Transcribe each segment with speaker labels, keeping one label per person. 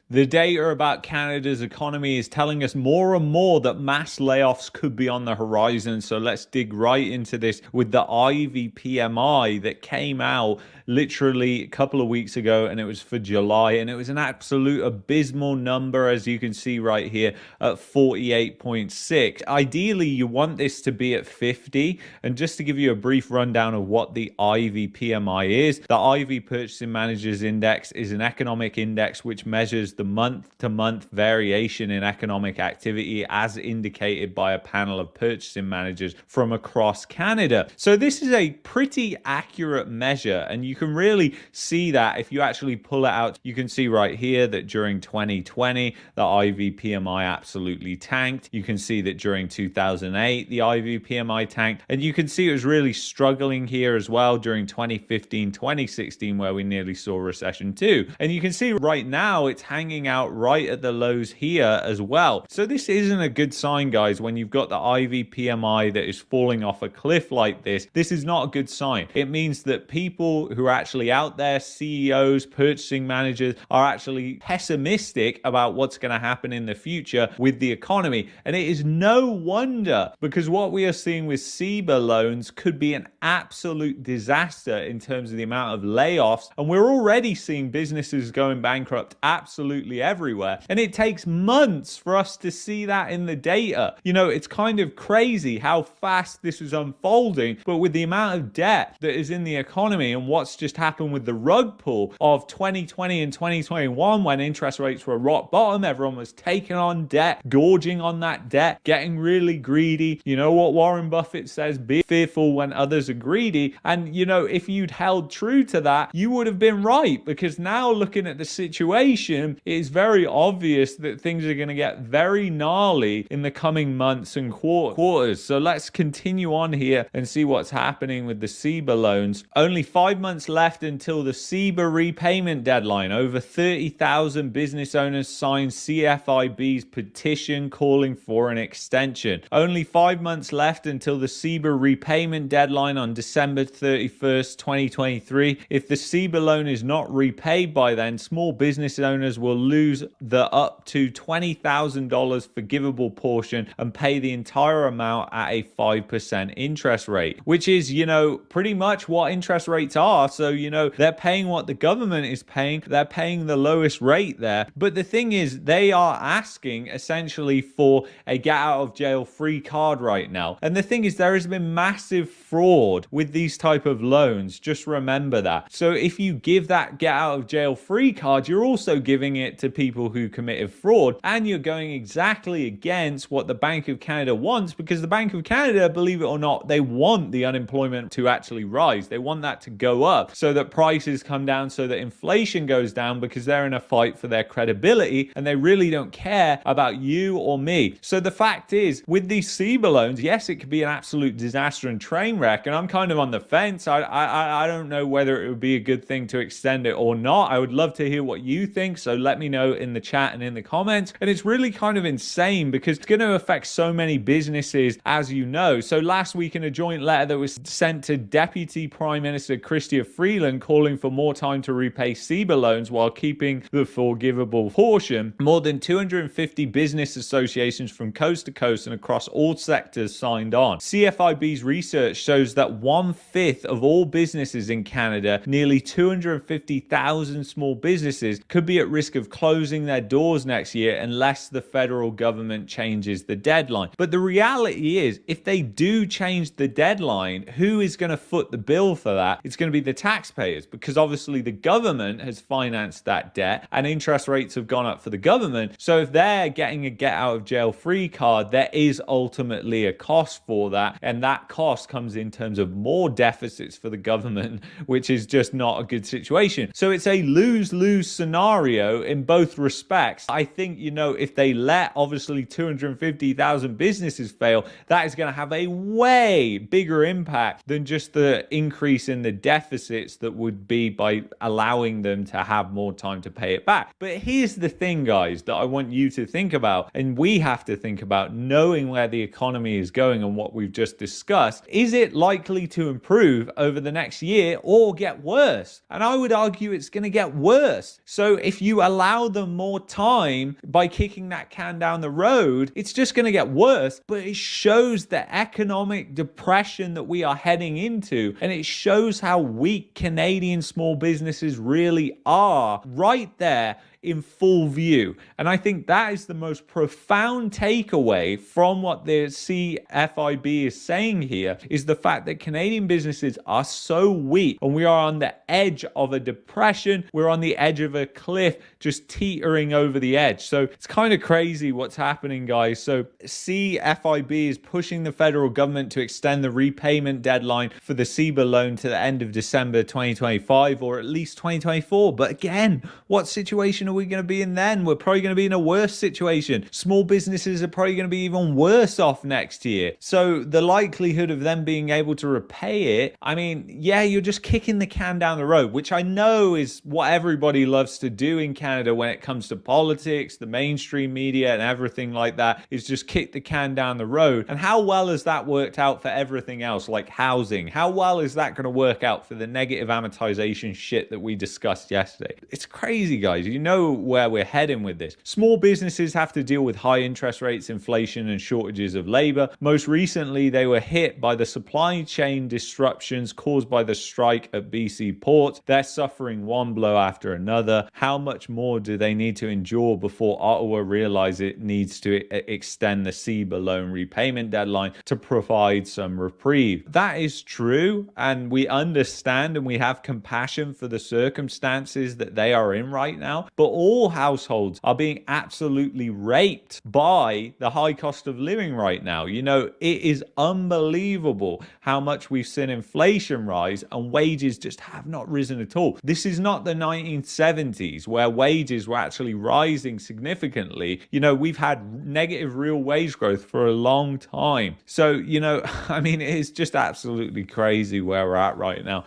Speaker 1: The data about Canada's economy is telling us more and more that mass layoffs could be on the horizon. So let's dig right into this with the Ivey PMI that came out literally a couple of weeks ago, and it was for July, and it was an absolute abysmal number, as you can see right here, at 48.6. Ideally, you want this to be at 50. And just to give you a brief rundown of what the Ivey PMI is, the Ivey Purchasing Managers Index is an economic index which measures the month-to-month variation in economic activity as indicated by a panel of purchasing managers from across Canada. So this is a pretty accurate measure, and you can really see that if you actually pull it out. You can see right here that during 2020, the Ivey PMI absolutely tanked. You can see that during 2008, the Ivey PMI tanked, and you can see it was really struggling here as well during 2015, 2016, where we nearly saw recession too. And you can see right now it's hanging out right at the lows here as well. So this isn't a good sign, guys. When you've got the Ivey PMI that is falling off a cliff like this is not a good sign. It means that people who are actually out there, CEOs, purchasing managers, are actually pessimistic about what's going to happen in the future with the economy. And it is no wonder, because what we are seeing with CEBA loans could be an absolute disaster in terms of the amount of layoffs. And we're already seeing businesses going bankrupt absolutely everywhere. And it takes months for us to see that in the data. You know, it's kind of crazy how fast this is unfolding, but with the amount of debt that is in the economy and what's just happened with the rug pull of 2020 and 2021, when interest rates were rock bottom, everyone was taking on debt, gorging on that debt, getting really greedy. You know what Warren Buffett says, be fearful when others are greedy. And you know, if you'd held true to that, you would have been right, because now looking at the situation, it is very obvious that things are going to get very gnarly in the coming months and quarters. So let's continue on here and see what's happening with the CEBA loans. Only 5 months left until the CEBA repayment deadline. Over 30,000 business owners signed CFIB's petition calling for an extension. Only 5 months left until the CEBA repayment deadline on December 31st, 2023. If the CEBA loan is not repaid by then, small business owners will lose the up to $20,000 forgivable portion and pay the entire amount at a 5% interest rate, which is, you know, pretty much what interest rates are. So, you know, they're paying what the government is paying. They're paying the lowest rate there. But the thing is, they are asking essentially for a get out of jail free card right now. And the thing is, there has been massive fraud with these type of loans. Just remember that. So if you give that get out of jail free card, you're also giving it to people who committed fraud, and you're going exactly against what the Bank of Canada wants, because the Bank of Canada, believe it or not, they want the unemployment to actually rise. They want that to go up so that prices come down, so that inflation goes down, because they're in a fight for their credibility and they really don't care about you or me. So the fact is, with these CEBA loans, yes, it could be an absolute disaster and train wreck, and I'm kind of on the fence. I don't know whether it would be a good thing to extend it or not. I would love to hear what you think, so let me know in the chat and in the comments. And it's really kind of insane because it's going to affect so many businesses, as you know. So last week, in a joint letter that was sent to Deputy Prime Minister Chrystia Freeland calling for more time to repay CEBA loans while keeping the forgivable portion, more than 250 business associations from coast to coast and across all sectors signed on. CFIB's research shows that 1/5 of all businesses in Canada, nearly 250,000 small businesses, could be at risk of closing their doors next year unless the federal government changes the deadline. But the reality is, if they do change the deadline, who is going to foot the bill for that? It's going to be the taxpayers, because obviously the government has financed that debt and interest rates have gone up for the government. So if they're getting a get out of jail free card, there is ultimately a cost for that, and that cost comes in terms of more deficits for the government, which is just not a good situation. So it's a lose-lose scenario in both respects. I think, you know, if they let obviously 250,000 businesses fail, that is going to have a way bigger impact than just the increase in the deficits that would be by allowing them to have more time to pay it back. But here's the thing, guys, that I want you to think about, and we have to think about, knowing where the economy is going and what we've just discussed. Is it likely to improve over the next year or get worse? And I would argue it's going to get worse. So if you allow allow them more time by kicking that can down the road, it's just going to get worse. But it shows the economic depression that we are heading into, and it shows how weak Canadian small businesses really are right there in full view. And I think that is the most profound takeaway from what the CFIB is saying here, is the fact that Canadian businesses are so weak and we are on the edge of a depression. We're on the edge of a cliff, just teetering over the edge. So it's kind of crazy what's happening, guys. So CFIB is pushing the federal government to extend the repayment deadline for the CEBA loan to the end of December 2025 or at least 2024. But again, what situation are we going to be in then? We're probably going to be in a worse situation. Small businesses are probably going to be even worse off next year. So the likelihood of them being able to repay it, I mean, yeah, you're just kicking the can down the road, which I know is what everybody loves to do in Canada when it comes to politics, the mainstream media and everything like that, is just kick the can down the road. And how well has that worked out for everything else, like housing? How well is that going to work out for the negative amortization shit that we discussed yesterday? It's crazy, guys. You know where we're heading with this. Small businesses have to deal with high interest rates, inflation, and shortages of labor. Most recently, they were hit by the supply chain disruptions caused by the strike at BC ports. They're suffering one blow after another. How much more do they need to endure before Ottawa realize it needs to extend the CEBA loan repayment deadline to provide some reprieve? That is true, and we understand and we have compassion for the circumstances that they are in right now. But all households are being absolutely raped by the high cost of living right now. You know, it is unbelievable how much we've seen inflation rise and wages just have not risen at all. This is not the 1970s where wages were actually rising significantly. You know, we've had negative real wage growth for a long time. So, you know, I mean, it's just absolutely crazy where we're at right now.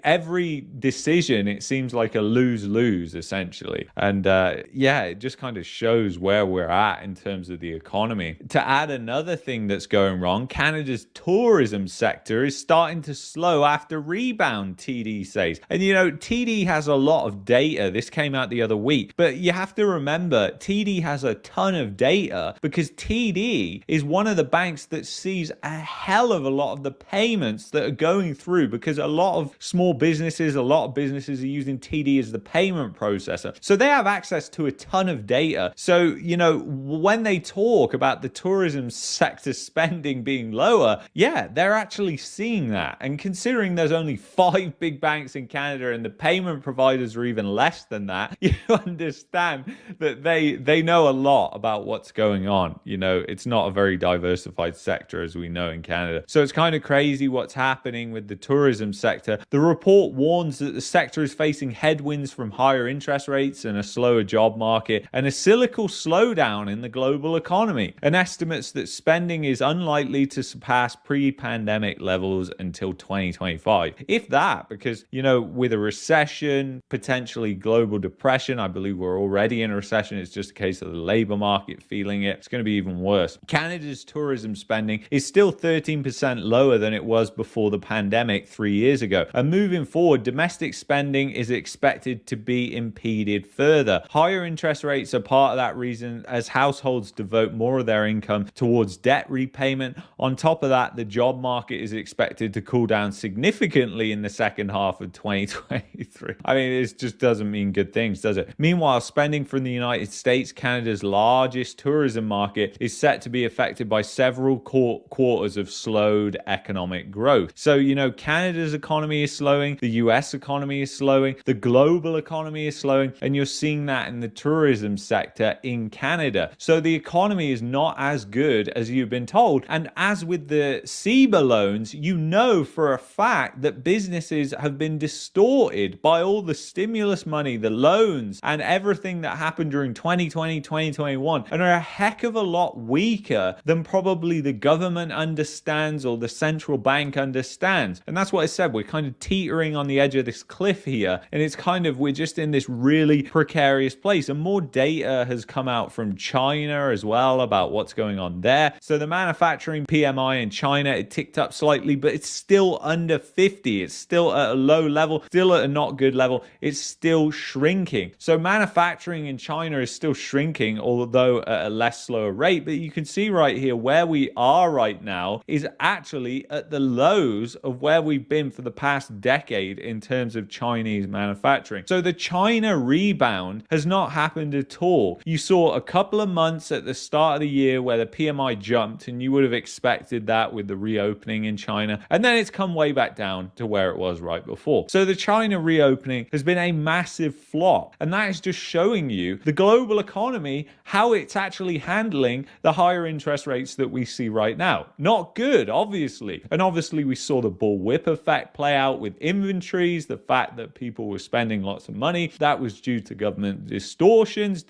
Speaker 1: Every decision, it seems like a lose-lose essentially. And yeah, it just kind of shows where we're at in terms of the economy. To add another thing that's going wrong, Canada's tourism sector is starting to slow after rebound, TD says. And you know, TD has a lot of data. This came out the other week. But you have to remember, TD has a ton of data because TD is one of the banks that sees a hell of a lot of the payments that are going through, because a lot of small businesses, a lot of businesses are using TD as the payment processor. So they have access to a ton of data. So, you know, when they talk about the tourism sector spending being lower, yeah, they're actually seeing that. And considering there's only 5 big banks in Canada and the payment providers are even less than that, you understand that they know a lot about what's going on. You know, it's not a very diversified sector, as we know in Canada. So it's kind of crazy what's happening with the tourism sector. The report warns that the sector is facing headwinds from higher interest rates and a slower job market and a cyclical slowdown in the global economy, and estimates that spending is unlikely to surpass pre-pandemic levels until 2025. If that, because, you know, with a recession, potentially global depression, I believe we're already in a recession. It's just a case of the labor market feeling it. It's going to be even worse. Canada's tourism spending is still 13% lower than it was before the pandemic 3 years ago. And moving forward, domestic spending is expected to be impeded further. Higher interest rates are part of that reason, as households devote more of their income towards debt repayment. On top of that, the job market is expected to cool down significantly in the second half of 2023. I mean, it just doesn't mean good things, does it? Meanwhile, spending from the United States, Canada's largest tourism market, is set to be affected by several quarters of slowed economic growth. So, you know, Canada's economy is slowing, the US economy is slowing, the global economy is slowing, and you're seeing that in the tourism sector in Canada. So the economy is not as good as you've been told. And as with the CEBA loans, you know for a fact that businesses have been distorted by all the stimulus money, the loans, and everything that happened during 2020, 2021, and are a heck of a lot weaker than probably the government understands or the central bank understands. And that's what I said. We're kind of teetering on the edge of this cliff here. And it's kind of, we're just in this really precarious place. And more data has come out from China as well about what's going on there. So the manufacturing PMI in China, it ticked up slightly, but it's still under 50. It's still at a low level, still at a not good level. It's still shrinking. So manufacturing in China is still shrinking, although at a less slower rate. But you can see right here where we are right now is actually at the lows of where we've been for the past decade in terms of Chinese manufacturing. So the China rebound has not happened at all. You saw a couple of months at the start of the year where the PMI jumped, and you would have expected that with the reopening in China. And then it's come way back down to where it was right before. So the China reopening has been a massive flop. And that is just showing you the global economy, how it's actually handling the higher interest rates that we see right now. Not good, obviously. And obviously we saw the bullwhip effect play out with inventories, the fact that people were spending lots of money. That was due to government distortions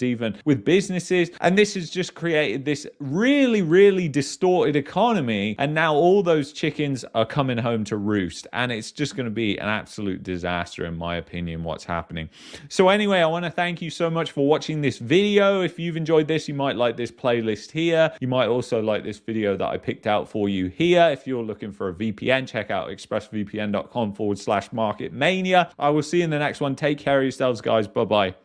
Speaker 1: even with businesses. And this has just created this really, really distorted economy. And now all those chickens are coming home to roost. And it's just going to be an absolute disaster, in my opinion, what's happening. So anyway, I want to thank you so much for watching this video. If you've enjoyed this, you might like this playlist here. You might also like this video that I picked out for you here. If you're looking for a VPN, check out expressvpn.com/marketmania. I will see you in the next one. Take care of yourselves, guys. Bye-bye.